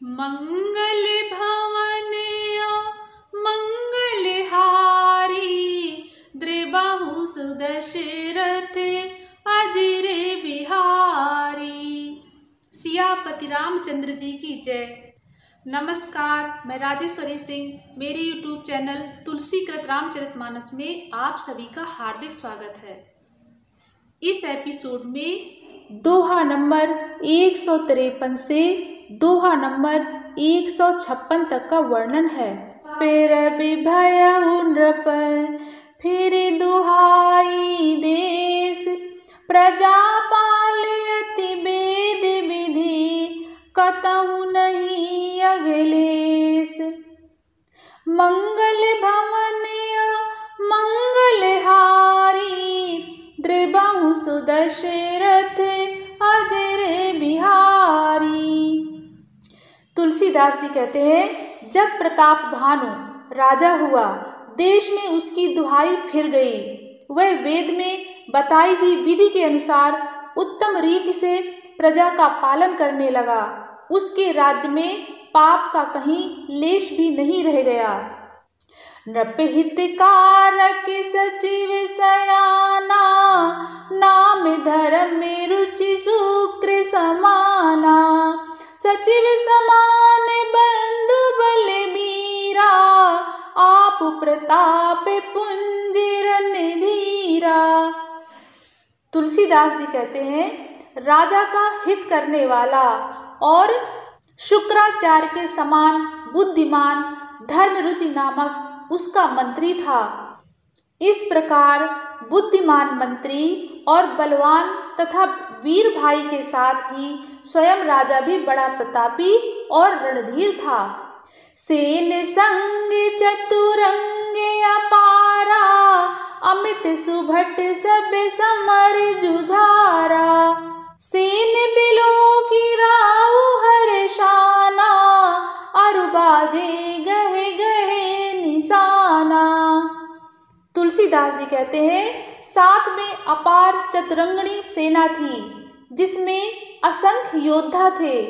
मंगल भवनया मंगलहारी द्रिबाहु सुदशरथ अजिरे बिहारी। सियापति रामचंद्र जी की जय। नमस्कार, मैं राजेश्वरी सिंह। मेरे यूट्यूब चैनल तुलसीकृत रामचरितमानस में आप सभी का हार्दिक स्वागत है। इस एपिसोड में दोहा नंबर 153 से दोहा नंबर 156 तक का वर्णन है। फिर भयउ नृप फिर दुहाई देश, प्रजा पालयति वेद विधि कतहु नहीं अखिलेश। मंगल भवनया मंगलहारी द्रिबाहु सुदशरथ अजिरे बिहारी। तुलसीदास जी कहते हैं, जब प्रताप भानु राजा हुआ, देश में उसकी दुहाई फिर गई। वह वेद में बताई हुई विधि के अनुसार उत्तम रीति से प्रजा का पालन करने लगा। उसके राज्य में पाप का कहीं लेश भी नहीं रह गया। नृपहितकारक सचिव सयाना, नाम धर्म रुचि शुक्र समाना। सचिव समान बंधु बलबीरा, आप प्रताप पुंजिर निधीरा। तुलसीदास जी कहते हैं, राजा का हित करने वाला और शुक्राचार्य के समान बुद्धिमान धर्म रुचि नामक उसका मंत्री था। इस प्रकार बुद्धिमान मंत्री और बलवान तथा वीर भाई के साथ ही स्वयं राजा भी बड़ा प्रतापी और रणधीर था। सेन संग चतुरंग अपारा, अमित सुभट सब समर जुझारा। सेन बिलो की राउ हर्षाना, अरु बाजे गहे गहे निशाना। तुलसीदास जी कहते हैं, साथ में अपार चतुरंगणी सेना थी, जिसमें असंख्य योद्धा थे,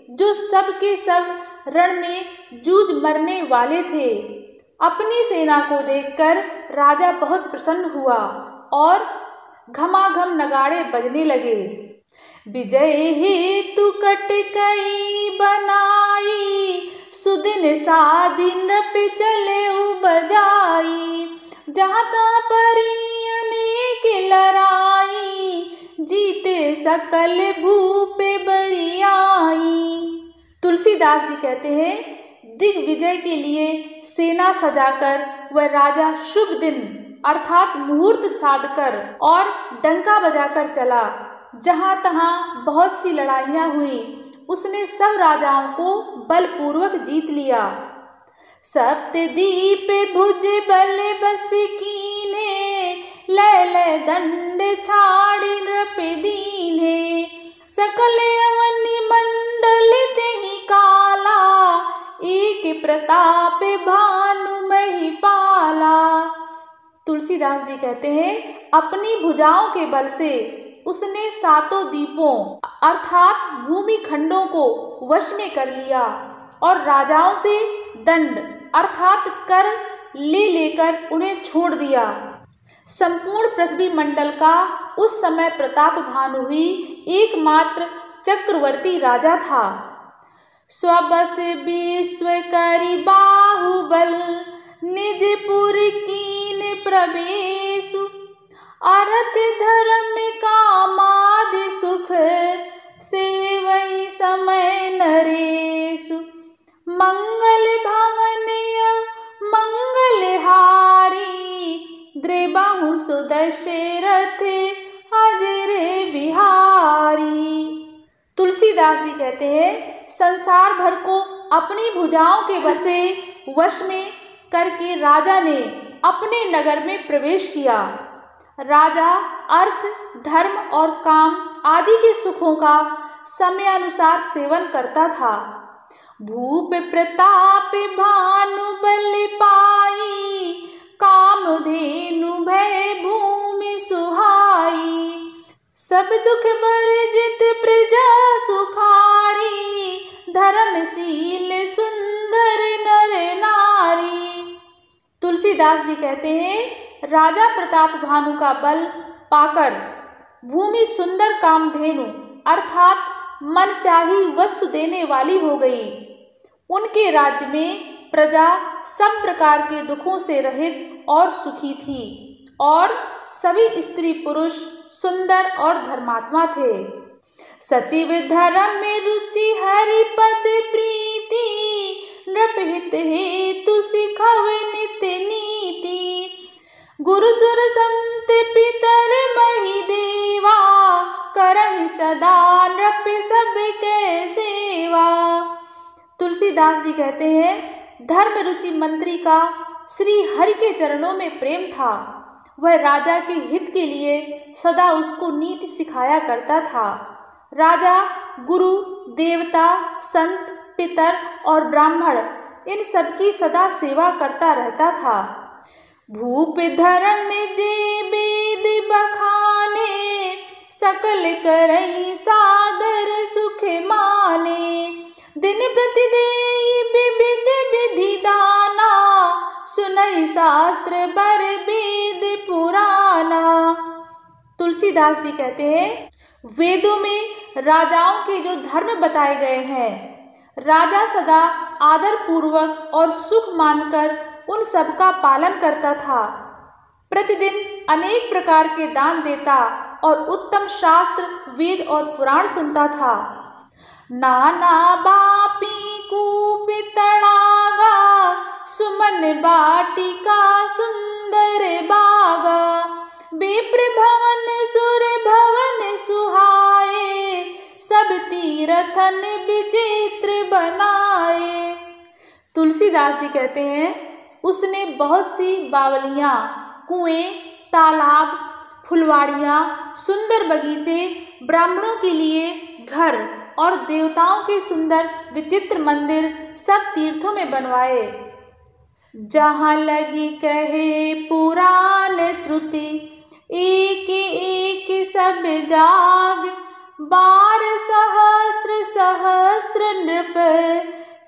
जो सब के सब रण में जूझ मरने वाले थे। अपनी सेना को देखकर राजा बहुत प्रसन्न हुआ और घमाघम नगाड़े बजने लगे। विजय हेतु कटकई बनाई, सुदिन साधि नृप चले बजाई। जहाँ तहाँ परी अनेक लड़ाई, जीते सकल भूपे बरियाई। तुलसीदास जी कहते हैं, दिग्विजय के लिए सेना सजाकर वह राजा शुभ दिन अर्थात मुहूर्त साधकर और डंका बजाकर चला। जहाँ तहाँ बहुत सी लड़ाइयाँ हुई, उसने सब राजाओं को बलपूर्वक जीत लिया। सप्तदीप भुज बल बस कीन्हे, लय लय दंड छाड़ी नृप दीन्हे। सकल अवनि मंडल तेहि काला, एक प्रताप भानु महिपाला। तुलसीदास जी कहते हैं, अपनी भुजाओं के बल से उसने सातों द्वीपों अर्थात भूमि खंडों को वश में कर लिया और राजाओं से दंड अर्थात कर ले लेकर उन्हें छोड़ दिया। संपूर्ण पृथ्वी मंडल का उस समय प्रताप भानु ही एकमात्र चक्रवर्ती राजा था। स्वबस विश्व करि बाहुबल, निजपुर कीन प्रवेशु। अर्थ धर्म कामादि सुख, सेवई समय नरेशु। मंगल भवनया मंगलहारी, द्रिबाहु सुदशरथ अजिरे बिहारी। तुलसीदास जी कहते हैं, संसार भर को अपनी भुजाओं के बस से वश में करके राजा ने अपने नगर में प्रवेश किया। राजा अर्थ धर्म और काम आदि के सुखों का समयानुसार सेवन करता था। भूप प्रताप भानु बल पाई, कामधेनु भय भूमि सुहाई। सब दुख बरजित प्रजा सुखारी, धर्मशील सुंदर नर नारी। तुलसीदास जी कहते हैं राजा प्रताप भानु का बल पाकर भूमि सुंदर कामधेनु अर्थात मनचाही वस्तु देने वाली हो गई। उनके राज्य में प्रजा सब प्रकार के दुखों से रहित और सुखी थी और सभी स्त्री पुरुष सुंदर और धर्मात्मा थे। सचिव धर्म में रुचि हरिपद प्रीति, नृपहित हेतु सिखव नित नीति। गुरु सुर संत पितर मही देवा, करहि सदा नृप सबके सेवा। तुलसीदास जी कहते हैं धर्म रुचि मंत्री का श्री हरि के चरणों में प्रेम था। वह राजा के हित के लिए सदा उसको नीति सिखाया करता था। राजा गुरु देवता संत पितर और ब्राह्मण इन सबकी सदा सेवा करता रहता था। भूप धर्म में जे वेद बखाने, सकल करई सादर सुख माने। दिन प्रतिदेय विविध विधि दाना, सुनहि शास्त्र बर वेद पुराना। तुलसीदास जी कहते हैं वेदों में राजाओं के जो धर्म बताए गए हैं, राजा सदा आदर पूर्वक और सुख मानकर उन सब का पालन करता था। प्रतिदिन अनेक प्रकार के दान देता और उत्तम शास्त्र वेद और पुराण सुनता था। नाना बापी कूप तड़ागा, सुमन बाटिका सुंदर बागा। विप्र भवन सुर भवन सुहाए, सब तीर्थन विचित्र बनाए। तुलसीदास जी कहते हैं उसने बहुत सी बावलियाँ, कुएं, तालाब, फुलवाड़ियाँ, सुंदर बगीचे, ब्राह्मणों के लिए घर और देवताओं के सुंदर विचित्र मंदिर सब तीर्थों में बनवाए। जहाँ लगी कहे पुराण श्रुति, एक एक सब जाग। 12 सहस्र सहस्र नृप,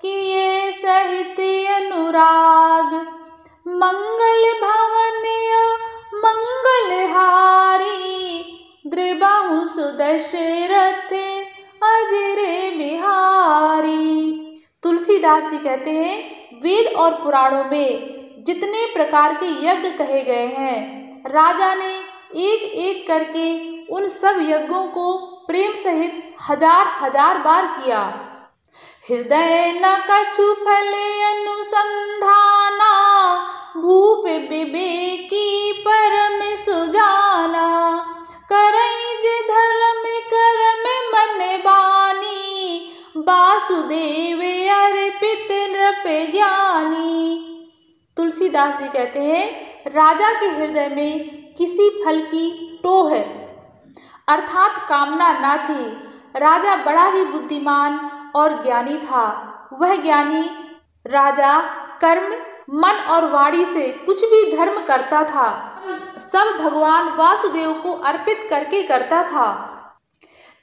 किए सहित अनुराग। मंगल भवन मंगलहारी, द्रिबाहु सुदशरथ अजरे बिहारी। तुलसीदास जी कहते हैं वेद और पुराणों में जितने प्रकार के यज्ञ कहे गए हैं, राजा ने एक एक करके उन सब यज्ञों को प्रेम सहित हजार हजार बार किया। हृदय न कछु फल अनुसंधाना, भूप विवेकी परम सुजाना। करई जे धर्म कर्म मन बानी, वासुदेव अर्पित नृप ज्ञानी। तुलसीदास जी कहते हैं राजा के हृदय में किसी फल की टोह अर्थात कामना ना थी। राजा बड़ा ही बुद्धिमान और ज्ञानी था। वह ज्ञानी राजा कर्म मन और वाणी से कुछ भी धर्म करता था, सब भगवान वासुदेव को अर्पित करके करता था।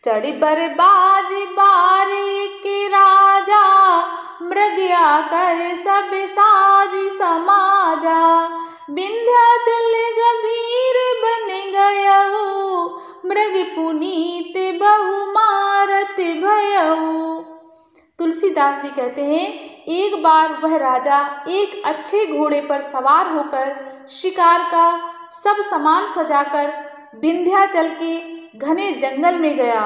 चढ़ी बरबाज बारी के राजा, मृगया कर सब साज समाजा। विंध्याचल गंभीर बन गयऊ, मृग पुनीत बहु मारत भयऊ। तुलसीदास जी कहते हैं एक बार वह राजा एक अच्छे घोड़े पर सवार होकर शिकार का सब सामान सजाकर विंध्याचल के घने जंगल में गया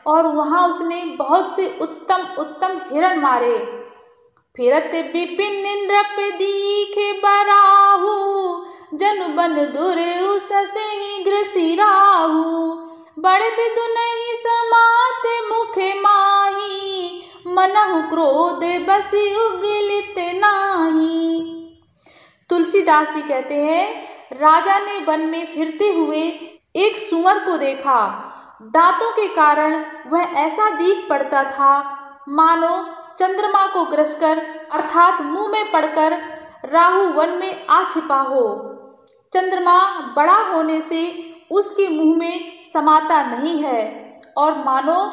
और वहां उसने बहुत से उत्तम उत्तम हिरण मारे। फिरत विपिन नृप दीखे बराहु, जनु बन दुर उससे ग्रसिराहु। बड़े बिदु नहीं समात मुख माही, मनहु क्रोध बसी उगलित नाही। तुलसीदास जी कहते हैं राजा ने वन में फिरते हुए एक सुअर को देखा। दांतों के कारण वह ऐसा दिख पड़ता था मानो चंद्रमा को ग्रसकर अर्थात मुंह में पड़कर राहु वन में आ छिपा हो। चंद्रमा बड़ा होने से उसके मुंह में समाता नहीं है और मानो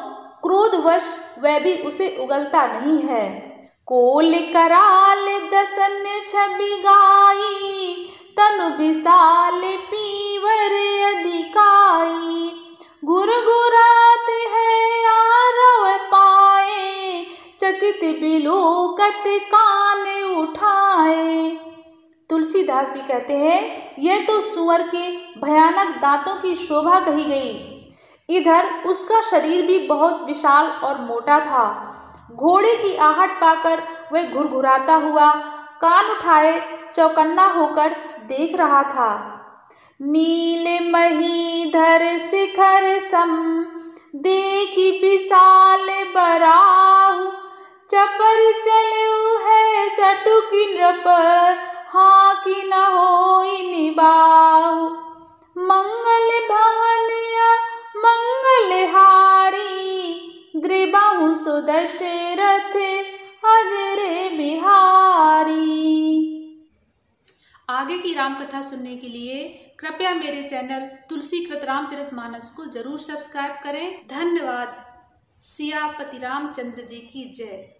क्रोधवश वह भी उसे उगलता नहीं है। कोल कराल दसन छवि गाई, तनु विशाल पीवर अधिकाई। गुरगुराते हैं आरव पाए, चकित बिलोकत कान उठाए। तुलसीदास जी कहते हैं, यह तो सुअर के भयानक दांतों की शोभा कही गई। इधर उसका शरीर भी बहुत विशाल और मोटा था। घोड़े की आहट पाकर वह घुरघुराता हुआ कान उठाए चौकन्ना होकर देख रहा था। नील महीधर शिखर सम, देखी विशाल बराहु। चपर चलऊ है सटुक नृप, हाँ कि न होई निबाहु। मंगल भवन मंगलहारी, द्रिबाहु सुदशरथ अजर बिहारी। आगे की राम कथा सुनने के लिए कृपया मेरे चैनल तुलसीकृत रामचरितमानस को जरूर सब्सक्राइब करें। धन्यवाद। सियापति रामचंद्र जी की जय।